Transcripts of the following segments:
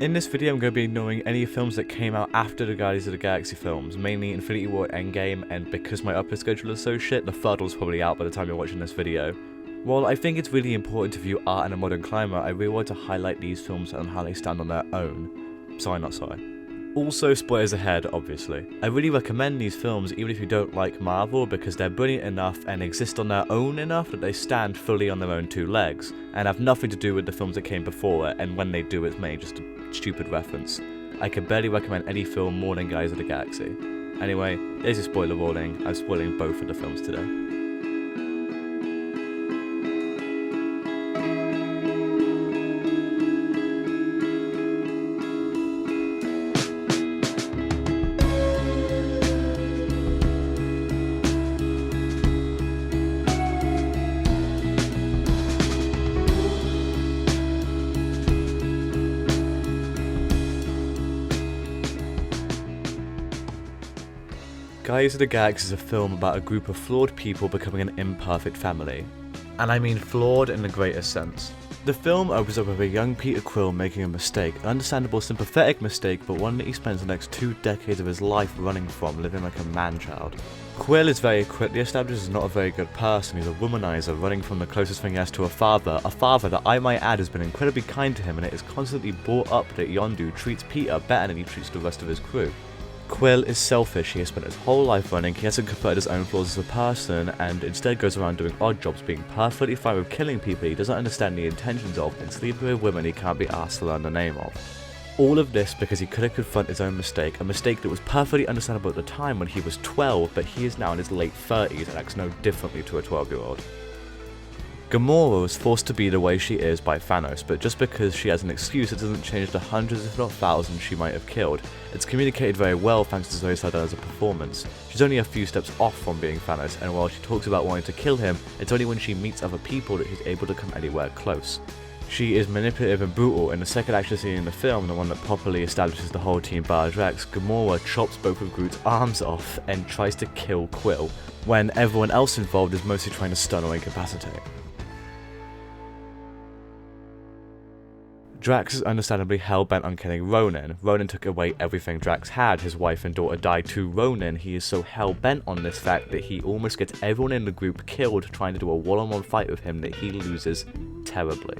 In this video I'm going to be ignoring any films that came out after the Guardians of the Galaxy films, mainly Infinity War Endgame, and because my upload schedule is so shit, the third one's probably out by the time you're watching this video. While I think it's really important to view art in a modern climate, I really want to highlight these films and how they stand on their own. Sorry. Also, spoilers ahead, obviously. I really recommend these films even if you don't like Marvel because they're brilliant enough and exist on their own enough that they stand fully on their own two legs, and have nothing to do with the films that came before it, and when they do it's mainly just a stupid reference. I can barely recommend any film more than Guardians of the Galaxy. Anyway, there's a spoiler warning. I'm spoiling both of the films today. Guardians of the Galaxy is a film about a group of flawed people becoming an imperfect family. And I mean flawed in the greatest sense. The film opens up with a young Peter Quill making a mistake, an understandable sympathetic mistake, but one that he spends the next 2 decades of his life running from, living like a man-child. Quill is very quickly established as not a very good person. He's a womanizer running from the closest thing he has to a father that I might add has been incredibly kind to him, and it is constantly brought up that Yondu treats Peter better than he treats the rest of his crew. Quill is selfish. He has spent his whole life running, he hasn't confronted his own flaws as a person, and instead goes around doing odd jobs, being perfectly fine with killing people he doesn't understand the intentions of, and sleeping with women he can't be asked to learn the name of. All of this because he couldn't confront his own mistake, a mistake that was perfectly understandable at the time when he was 12, but he is now in his late 30s and acts no differently to a 12-year-old. Gamora was forced to be the way she is by Thanos, but just because she has an excuse it doesn't change the hundreds if not thousands she might have killed. It's communicated very well thanks to Zoe Saldana's performance. She's only a few steps off from being Thanos, and while she talks about wanting to kill him, it's only when she meets other people that she's able to come anywhere close. She is manipulative and brutal. In the second action scene in the film, the one that properly establishes the whole team bar Drax, Gamora chops both of Groot's arms off and tries to kill Quill, when everyone else involved is mostly trying to stun or incapacitate. Drax is understandably hell-bent on killing Ronan. Ronan took away everything Drax had, his wife and daughter died to Ronan. He is so hell-bent on this fact that he almost gets everyone in the group killed trying to do a one-on-one fight with him that he loses terribly.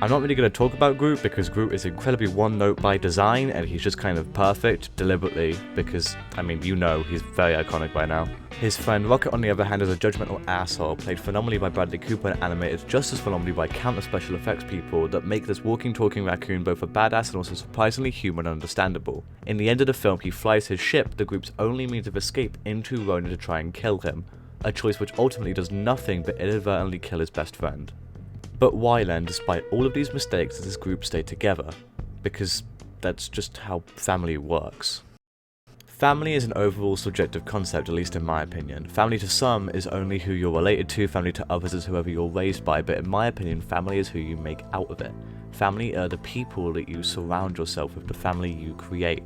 I'm not really going to talk about Groot because Groot is incredibly one-note by design and he's just kind of perfect, deliberately, because, I mean, you know, he's very iconic by now. His friend Rocket, on the other hand, is a judgmental asshole, played phenomenally by Bradley Cooper and animated just as phenomenally by countless special effects people that make this walking, talking raccoon both a badass and also surprisingly human and understandable. In the end of the film, he flies his ship, the group's only means of escape, into Ronan to try and kill him, a choice which ultimately does nothing but inadvertently kill his best friend. But why then, despite all of these mistakes, does this group stay together? Because that's just how family works. Family is an overall subjective concept, at least in my opinion. Family to some is only who you're related to, family to others is whoever you're raised by, but in my opinion, family is who you make out of it. Family are the people that you surround yourself with, the family you create.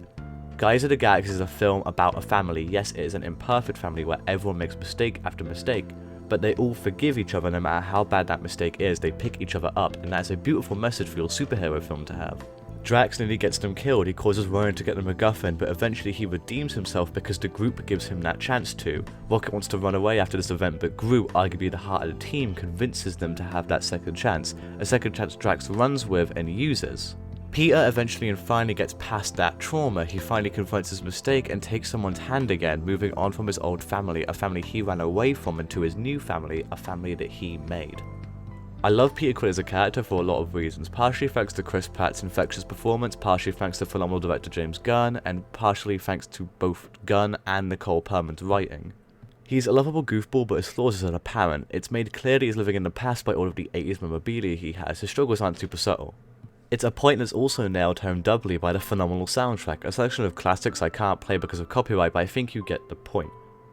Guardians of the Galaxy is a film about a family. Yes, it is an imperfect family where everyone makes mistake after mistake, but they all forgive each other no matter how bad that mistake is. They pick each other up, and that's a beautiful message for your superhero film to have. Drax nearly gets them killed, he causes Ronan to get the MacGuffin, but eventually he redeems himself because the group gives him that chance to. Rocket wants to run away after this event, but Groot, arguably the heart of the team, convinces them to have that second chance, a second chance Drax runs with and uses. Peter eventually and finally gets past that trauma. He finally confronts his mistake and takes someone's hand again, moving on from his old family, a family he ran away from, into his new family, a family that he made. I love Peter Quill as a character for a lot of reasons, partially thanks to Chris Pratt's infectious performance, partially thanks to phenomenal director James Gunn, and partially thanks to both Gunn and Nicole Perman's writing. He's a lovable goofball, but his flaws are apparent. It's made clear that he's living in the past by all of the 80s memorabilia he has. His struggles aren't super subtle. It's a point that's also nailed home doubly by the phenomenal soundtrack, a selection of classics I can't play because of copyright, but I think you get the point.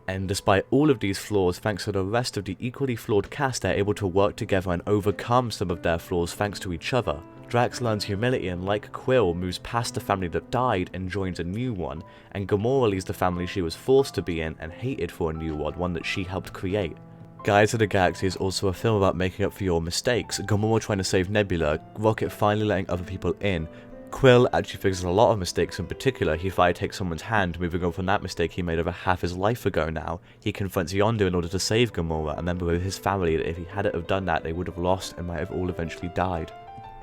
And despite all of these flaws, thanks to the rest of the equally flawed cast, they're able to work together and overcome some of their flaws thanks to each other. Drax learns humility and, like Quill, moves past the family that died and joins a new one, and Gamora leaves the family she was forced to be in and hated for a new one that she helped create. Guardians of the Galaxy is also a film about making up for your mistakes, Gamora trying to save Nebula, Rocket finally letting other people in, Quill actually fixes a lot of mistakes. In particular, he finally takes someone's hand, moving on from that mistake he made over half his life ago now. He confronts Yondu in order to save Gamora, and remember with his family that if he hadn't have done that, they would have lost and might have all eventually died.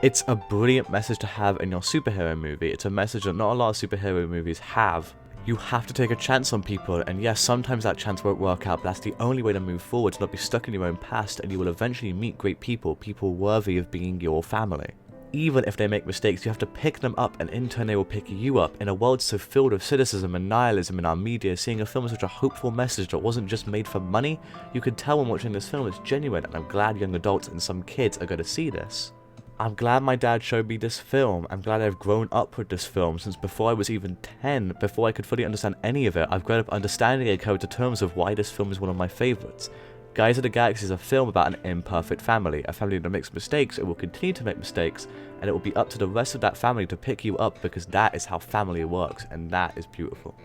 It's a brilliant message to have in your superhero movie. It's a message that not a lot of superhero movies have. You have to take a chance on people, and yes, sometimes that chance won't work out, but that's the only way to move forward, to not be stuck in your own past, and you will eventually meet great people, people worthy of being your family. Even if they make mistakes, you have to pick them up, and in turn they will pick you up. In a world so filled with cynicism and nihilism in our media, seeing a film with such a hopeful message that wasn't just made for money, you could tell when watching this film it's genuine, and I'm glad young adults and some kids are going to see this. I'm glad my dad showed me this film. I'm glad I've grown up with this film since before I was even 10, before I could fully understand any of it. I've grown up understanding and coming to terms of why this film is one of my favourites. Guardians of the Galaxy is a film about an imperfect family, a family that makes mistakes, it will continue to make mistakes, and it will be up to the rest of that family to pick you up, because that is how family works, and that is beautiful.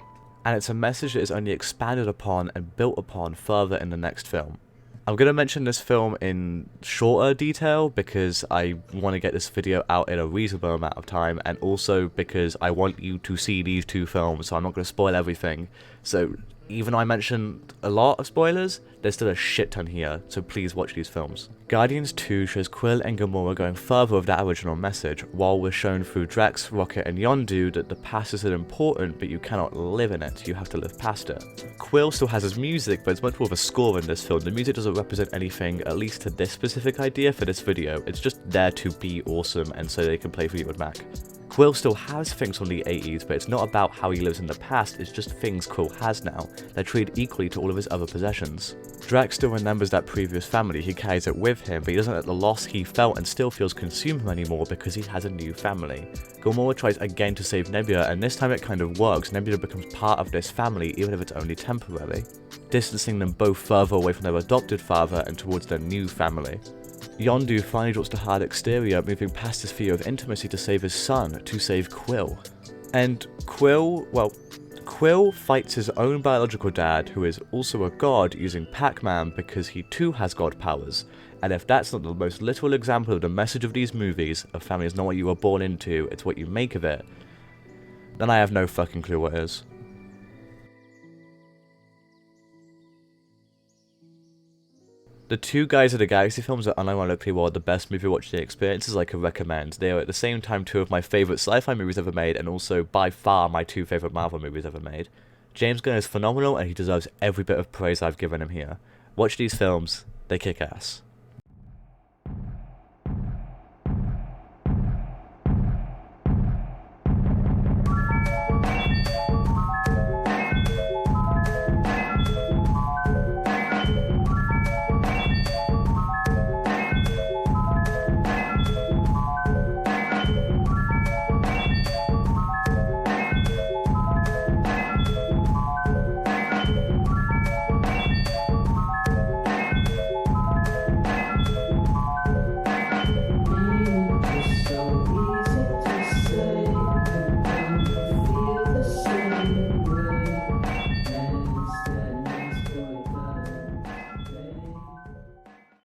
And it's a message that is only expanded upon and built upon further in the next film. I'm going to mention this film in shorter detail because I want to get this video out in a reasonable amount of time, and also because I want you to see these two films, so I'm not going to spoil everything. So even though I mentioned a lot of spoilers, there's still a shit ton here, so please watch these films. Guardians 2 shows Quill and Gamora going further with that original message, while we're shown through Drax, Rocket and Yondu that the past isn't important, but you cannot live in it, you have to live past it. Quill still has his music, but it's much more of a score in this film. The music doesn't represent anything, at least to this specific idea for this video, it's just there to be awesome and so they can play Fleetwood Mac. Quill still has things from the 80s, but it's not about how he lives in the past, it's just things Quill has now. They're treated equally to all of his other possessions. Drax still remembers that previous family, he carries it with him, but he doesn't let the loss he felt and still feels consume him anymore because he has a new family. Gamora tries again to save Nebula, and this time it kind of works. Nebula becomes part of this family, even if it's only temporary, distancing them both further away from their adopted father and towards their new family. Yondu finally drops the hard exterior, moving past his fear of intimacy to save his son, to save Quill. And Quill fights his own biological dad, who is also a god, using Pac-Man because he too has god powers. And if that's not the most literal example of the message of these movies, a family is not what you were born into, it's what you make of it, then I have no fucking clue what is. The two Guardians of the Galaxy films are unironically one of the best movie watching experiences I could recommend. They are at the same time two of my favourite sci-fi movies ever made, and also by far my two favourite Marvel movies ever made. James Gunn is phenomenal, and he deserves every bit of praise I've given him here. Watch these films, they kick ass.